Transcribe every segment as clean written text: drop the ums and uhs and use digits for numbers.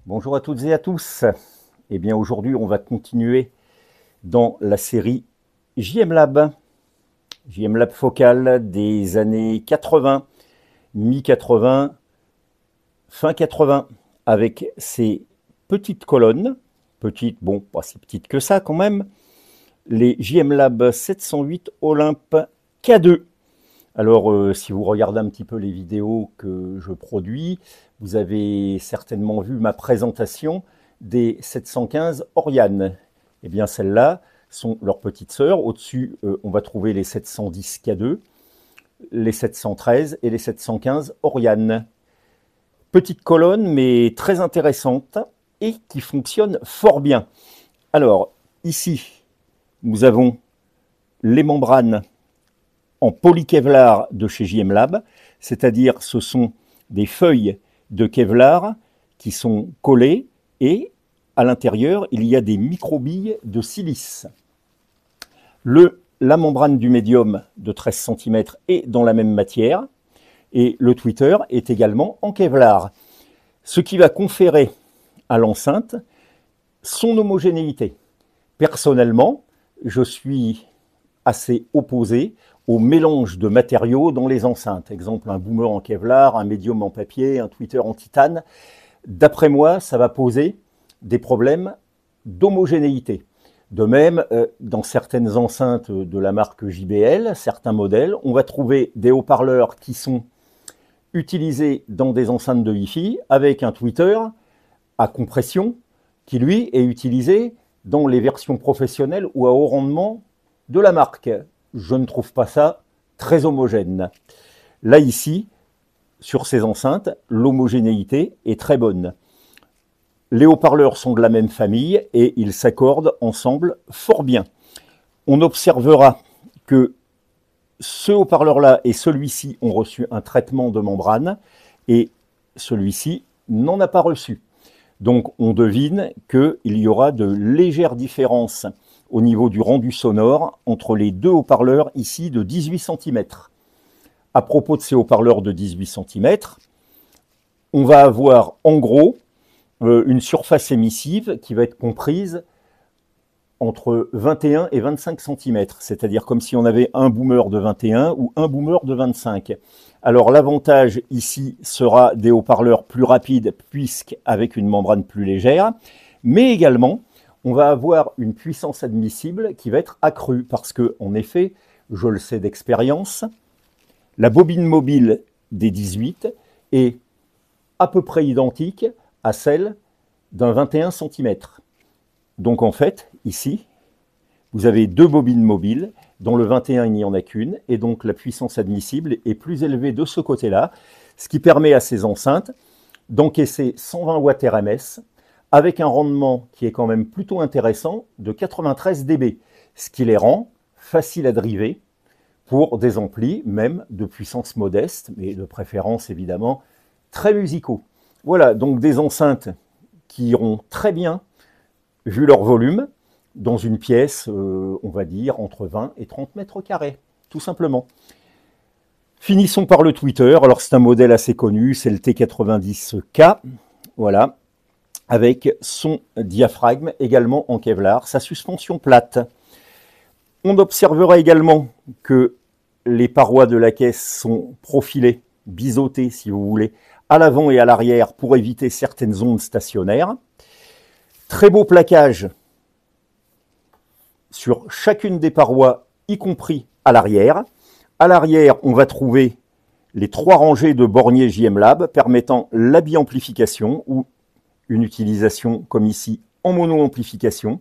Bonjour à toutes et à tous. Eh bien aujourd'hui on va continuer dans la série JM Lab. JM Lab Focal des années 80, mi-80, fin 80, avec ces petites colonnes, petites, bon pas si petites que ça quand même, les JM Lab 708 Olympe K2. Alors, si vous regardez un petit peu les vidéos que je produis, vous avez certainement vu ma présentation des 715 Oriane. Eh bien, celles-là sont leurs petites sœurs. Au-dessus, on va trouver les 710 K2, les 713 et les 715 Oriane. Petite colonne, mais très intéressante et qui fonctionne fort bien. Alors, ici, nous avons les membranes en poly-Kevlar de chez JM Lab, c'est-à-dire ce sont des feuilles de Kevlar qui sont collées et à l'intérieur, il y a des microbilles de silice. La membrane du médium de 13 cm est dans la même matière et le tweeter est également en Kevlar, ce qui va conférer à l'enceinte son homogénéité. Personnellement, je suis assez opposé au mélange de matériaux dans les enceintes. Exemple, un boomer en Kevlar, un médium en papier, un tweeter en titane. D'après moi, ça va poser des problèmes d'homogénéité. De même, dans certaines enceintes de la marque JBL, certains modèles, on va trouver des haut-parleurs qui sont utilisés dans des enceintes de Wi-Fi avec un tweeter à compression qui, lui, est utilisé dans les versions professionnelles ou à haut rendement de la marque. Je ne trouve pas ça très homogène. Là, ici, sur ces enceintes, l'homogénéité est très bonne. Les haut-parleurs sont de la même famille et ils s'accordent ensemble fort bien. On observera que ce haut-parleur-là et celui-ci ont reçu un traitement de membrane et celui-ci n'en a pas reçu. Donc, on devine qu'il y aura de légères différences au niveau du rendu sonore entre les deux haut-parleurs ici de 18 cm. À propos de ces haut-parleurs de 18 cm, on va avoir en gros une surface émissive qui va être comprise entre 21 et 25 cm, c'est-à-dire comme si on avait un boomer de 21 ou un boomer de 25. Alors l'avantage ici sera des haut-parleurs plus rapides puisqu'avec une membrane plus légère, mais également on va avoir une puissance admissible qui va être accrue parce que, en effet, je le sais d'expérience, la bobine mobile des 18 est à peu près identique à celle d'un 21 cm. Donc en fait, ici, vous avez deux bobines mobiles. Dans le 21, il n'y en a qu'une, et donc la puissance admissible est plus élevée de ce côté-là, ce qui permet à ces enceintes d'encaisser 120 watts RMS, avec un rendement qui est quand même plutôt intéressant de 93 dB, ce qui les rend faciles à driver pour des amplis, même de puissance modeste, mais de préférence évidemment très musicaux. Voilà, donc des enceintes qui iront très bien, vu leur volume, dans une pièce, on va dire, entre 20 et 30 mètres carrés, tout simplement. Finissons par le tweeter. Alors c'est un modèle assez connu, c'est le T90K, voilà, avec son diaphragme également en Kevlar, sa suspension plate. On observera également que les parois de la caisse sont profilées, biseautées si vous voulez, à l'avant et à l'arrière pour éviter certaines ondes stationnaires. Très beau plaquage sur chacune des parois, y compris à l'arrière. À l'arrière, on va trouver les 3 rangées de borniers JM Lab permettant la biamplification ou une utilisation comme ici en mono-amplification.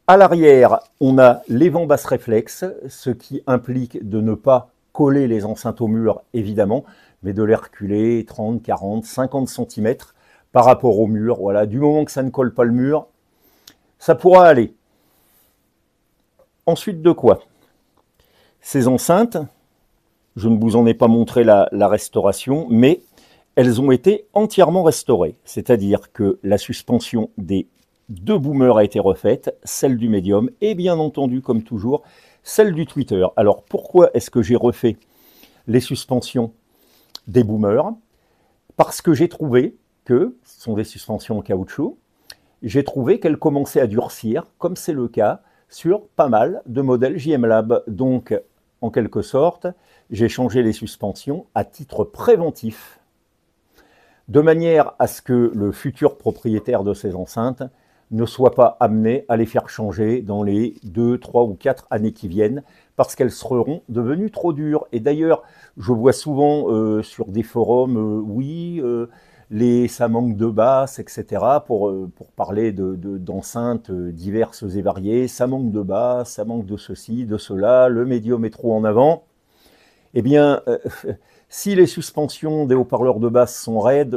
À l'arrière, on a les vents basse réflexe, ce qui implique de ne pas coller les enceintes au mur, évidemment, mais de les reculer 30, 40, 50 cm par rapport au mur. Voilà, du moment que ça ne colle pas le mur, ça pourra aller. Ensuite de quoi? Ces enceintes, je ne vous en ai pas montré la restauration, mais elles ont été entièrement restaurées. C'est-à-dire que la suspension des 2 boomers a été refaite, celle du médium, et bien entendu, comme toujours, celle du tweeter. Alors pourquoi est-ce que j'ai refait les suspensions des boomers? Parce que j'ai trouvé que ce sont des suspensions en caoutchouc, j'ai trouvé qu'elles commençaient à durcir, comme c'est le cas sur pas mal de modèles JM Lab. Donc, en quelque sorte, j'ai changé les suspensions à titre préventif, de manière à ce que le futur propriétaire de ces enceintes ne soit pas amené à les faire changer dans les 2, 3 ou 4 années qui viennent, parce qu'elles seront devenues trop dures. Et d'ailleurs, je vois souvent sur des forums, ça manque de basses, etc., pour parler d'enceintes diverses et variées. Ça manque de basses, ça manque de ceci, de cela, le médium est trop en avant. Eh bien, si les suspensions des haut-parleurs de basse sont raides,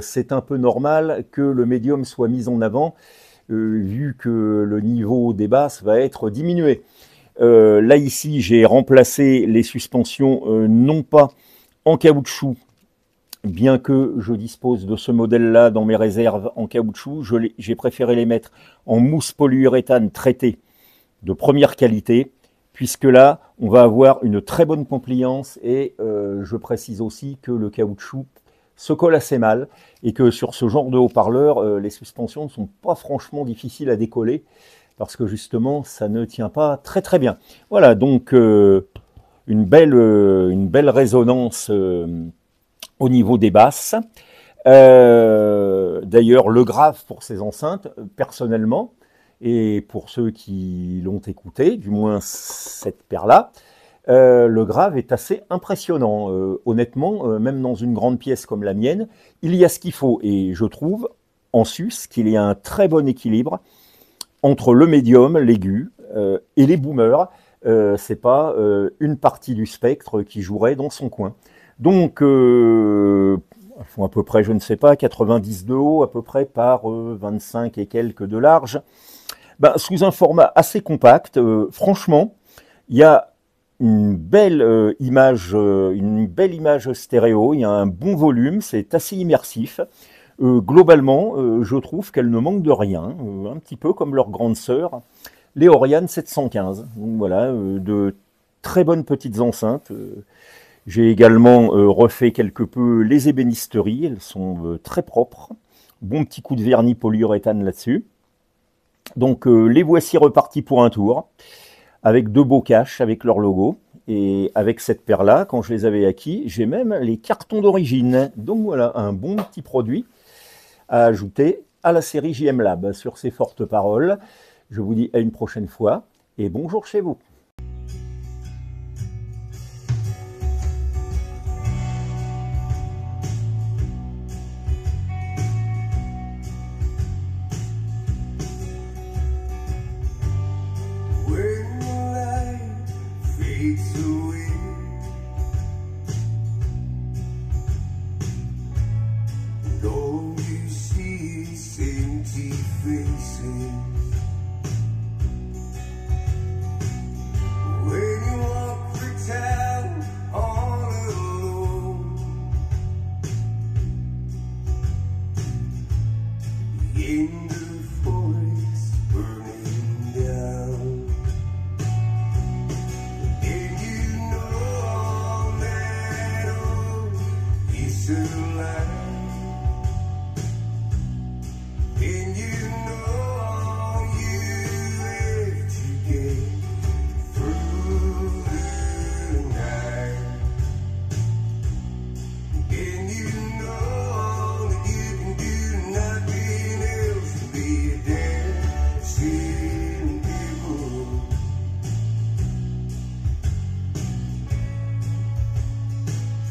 c'est un peu normal que le médium soit mis en avant, vu que le niveau des basses va être diminué. Là, ici, j'ai remplacé les suspensions non pas en caoutchouc, bien que je dispose de ce modèle-là dans mes réserves en caoutchouc, j'ai préféré les mettre en mousse polyuréthane traitée de première qualité, puisque là, on va avoir une très bonne compliance et je précise aussi que le caoutchouc se colle assez mal et que sur ce genre de haut-parleur, les suspensions ne sont pas franchement difficiles à décoller parce que justement, ça ne tient pas très très bien. Voilà, donc une belle résonance au niveau des basses. D'ailleurs, le grave pour ces enceintes, personnellement, et pour ceux qui l'ont écouté, du moins cette paire-là, le grave est assez impressionnant. Honnêtement, même dans une grande pièce comme la mienne, il y a ce qu'il faut. Et je trouve, en sus, qu'il y a un très bon équilibre entre le médium, l'aigu, et les boomers. C'est pas une partie du spectre qui jouerait dans son coin. Donc, elles font à peu près, je ne sais pas, 90 de haut, à peu près par 25 et quelques de large. Ben, sous un format assez compact, franchement, il y a une belle image stéréo, il y a un bon volume, c'est assez immersif. Globalement, je trouve qu'elles ne manquent de rien, un petit peu comme leur grande sœur, les Oriane 715. Donc voilà, de très bonnes petites enceintes. J'ai également refait quelque peu les ébénisteries, elles sont très propres. Bon petit coup de vernis polyuréthane là-dessus. Donc les voici repartis pour un tour, avec deux beaux caches, avec leur logo. Et avec cette paire-là, quand je les avais acquis, j'ai même les cartons d'origine. Donc voilà, un bon petit produit à ajouter à la série JM Lab. Sur ces fortes paroles, je vous dis à une prochaine fois et bonjour chez vous. In the forest burning down, and you know that all is alive, and you know all you have to get through the night, and you know that you can do nothing.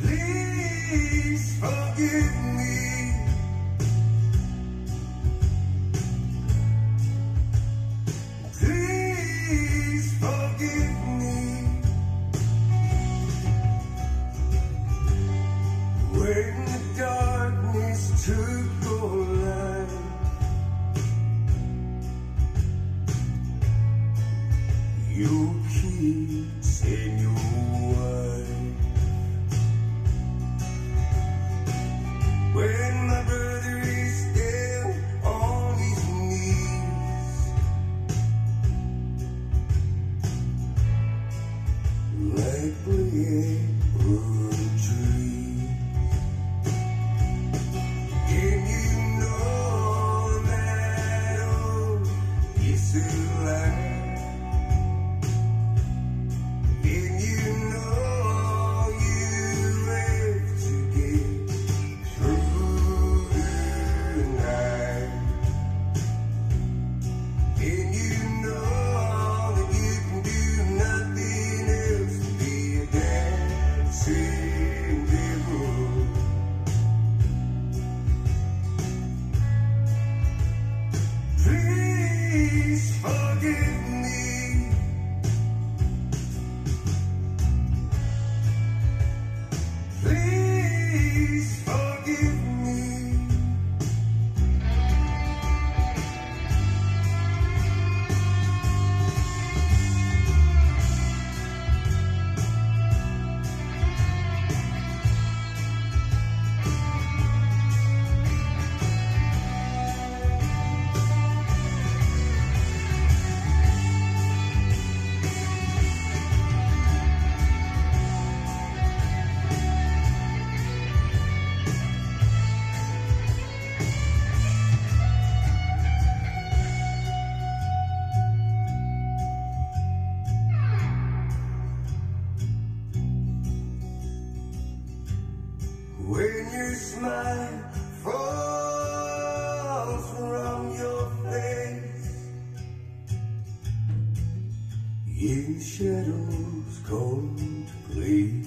Please forgive me. Please forgive me. When the darkness took your life, your kids and your wife. When my brother is down on his knees, like a tree, and Please forgive me. Please forgive me. When your smile falls from your face, in shadows contemplate.